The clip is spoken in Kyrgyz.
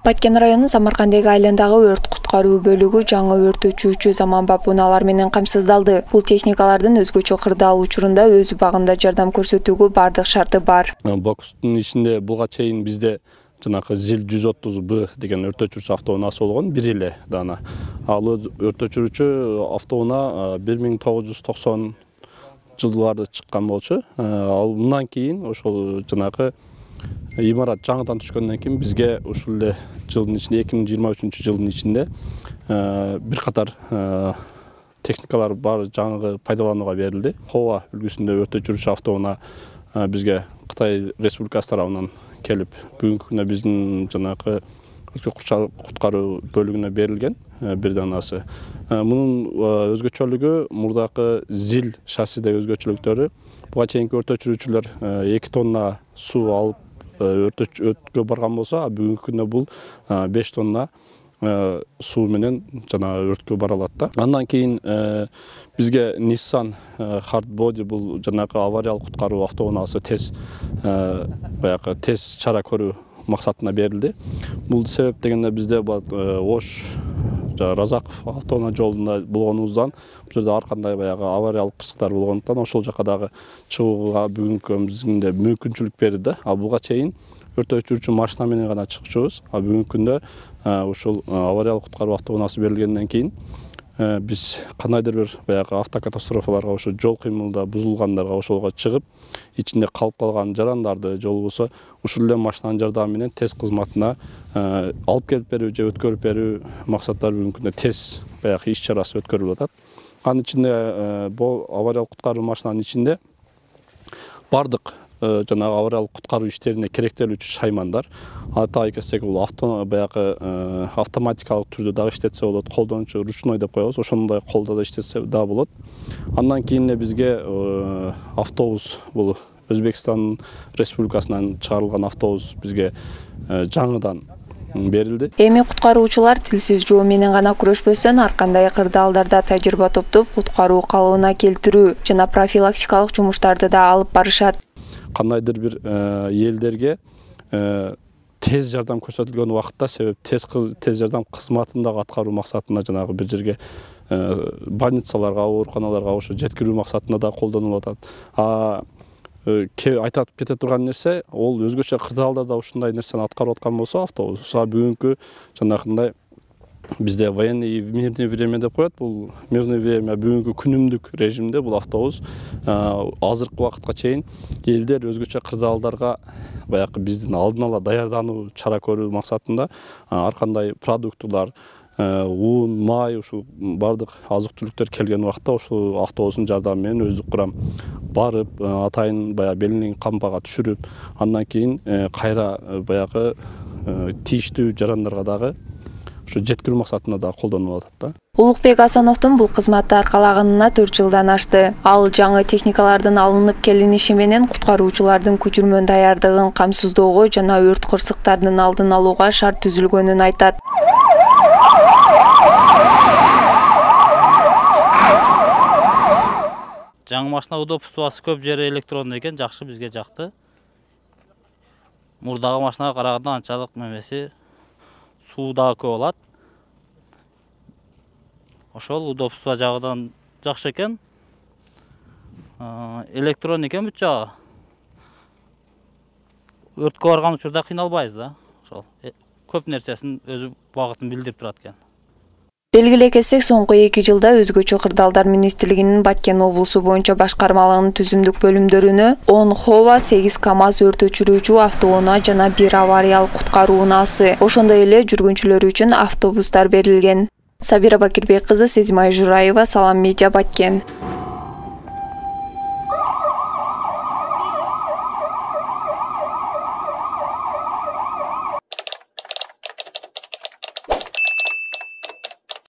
Баткен районунун Самаркандеги айландагы өрт куткаруу бөлүгү жаңы өрт өчүүчү заманбап унаалар менен камсыздалды. Бул техникалардын өзгөчө кырдаал учурунда өз убагында жардам көрсөтүүгө бардык шарты бар. Бокстун ичинде буга чейин бизде жанакы ЗИЛ 130Б деген өрт өчүүчү автоунасы болгон, бир эле дана. Ал өрт өчүүчү автоунаа 1990 жылдарды чыккан болчу. Ал мындан кийин ошол жанакы имарат жаңыдан түшкөндөн кийин бизге ушул эле жылдын ичинде 2023 жылдын ичинде бир катар техникалар бар жаңы пайдаланууга берилди. Хова үлгүсүндө өрт өчүүчү автоунаа бизге Кытай Республикасы тарабынан келип, бүгүнкү күндө биздин жанакы куткаруу бөлүгүнө берилген бир данасы. Мунун өзгөчөлүгү мурдакы ЗИЛ шассидеги өзгөчөлүктөрү, буга чейинки өрт өчүрүүчүлөр 2 тонна суу алып өрткө барган болсо, бүгүнкү күндө бул 5 тонна суу менен жана өрткө бара алат да. Андан кийин бизге Nissan Hardbody бул жанакы авариялык куткаруу автоунаасы тез чара көрүү максатына берилди. Бул себеп дегенде бизде Ош Разаков автоунаа жолунда болгонубуздан бул жерде ар кандай авариялык кырсыктар болгондуктан ошол жака дагы чыгууга бүгүнкү күндө мүмкүнчүлүк берди да. Буга чейин өрт өчүүчү машина менен гана чыкчубуз. Бүгүнкү күндө ушул авариялык куткаруу автоунаасы берилгенден кийин биз кандайдыр бир автокатастрофаларга, ошо жол кыймылда бузулгандарга ошолго чыгып, ичинде калып калган жарандарды же болбосо ушул эле машинанын жардамы менен тез кызматына алып келип берүү же өткөрүп берүү максаттары бүгүнкү күндө тез иш чарасы өткөрүлүп атат. Анын ичинде бул авариялык куткаруу машинанын ичинде бардык жанагы авариялык куткаруу иштерине керектелүүчү шаймандар, атап кетсек бул автоматикалык түрдө дагы иштетсе болот, колдончу ручной деп коебуз, ошондой колдо да иштетсе да болот. Андан кийин бизге автобус, бул Өзбекстан Республикасынан чыгарылган автобус бизге жаңыдан берилди. Эми куткаруучулар тилсиз жоо менен гана күрөшпөстөн ар кандай кырдаалдарда тажрыйба топтоп, куткаруу калыбына келтирүү жана профилактикалык жумуштарды да алып барышат. Кандайдыр бир элдерге тез жардам көрсөтүлгөн убакытта, себеп тез жардам кызматын дагы аткаруу максатында жанагы бир жерге больницаларга, ооруканаларга ошо жеткирүү максатында да колдонулуп атат. Айтып кете турган нерсе, ол өзгөчө кырдаалдарда ушундай нерсени аткарып аткан болсо, автобус бүгүнкү жанакындай бизде военный мирный время деп коет. Бул мирный время бүгүнкү күнүмдүк режимде бул автобус азыркы убакытка чейин элдер өзгөчө кырдаалдарга биздин алдын ала даярдануу, чара көрүү максатында ар кандай продуктулар, уун, май, ушул бардык азык-түлүктөр келген убакта ушул автобустун жардамы менен өздүк курам барып, атайын белинен кампага түшүрүп, андан кийин кайра тийиштүү жарандарга дагы ушу жеткирүү максатында да колдонулуп атат да. Улукбек Асановдун бул кызматты аркалаганына 4 жылдан ашты. Ал жаңы техникалардын алынып келиниши менен куткаруучулардын көчүрмө даярдыгын камсыздоого жана өрт кырсыктардын алдын алууга шарт түзүлгөнүн айтат. Жаңы машина удобствосу көп жери электрондуу экен, жакшы, бизге жакты. Мурдагы машинага караганда анчалык немеси суу дагы көп алат. Ошол удобство жагынан жакшы экен. Электрон экен бүт жагы. Өрткө барган учурда кыйналбайбыз да. Ошол көп нерсесин өзү багытын билдирип турат экен. Белгилей кетсек, соңку 2 жылда өзгөчө кырдаалдар министрлигинин Баткен облусу боюнча башкармалыгынын түзүмдүк бөлүмдөрүнө 10 Хова, 8 КАМАЗ өрт өчүрүүчү автоунаа жана 1 авариялык куткаруу унаасы, ошондой эле жүргүнчүлөр үчүн автобустар берилген. Сабира Бакирбек кызы, Сезимай Жураева, Салам Медиа, Баткен.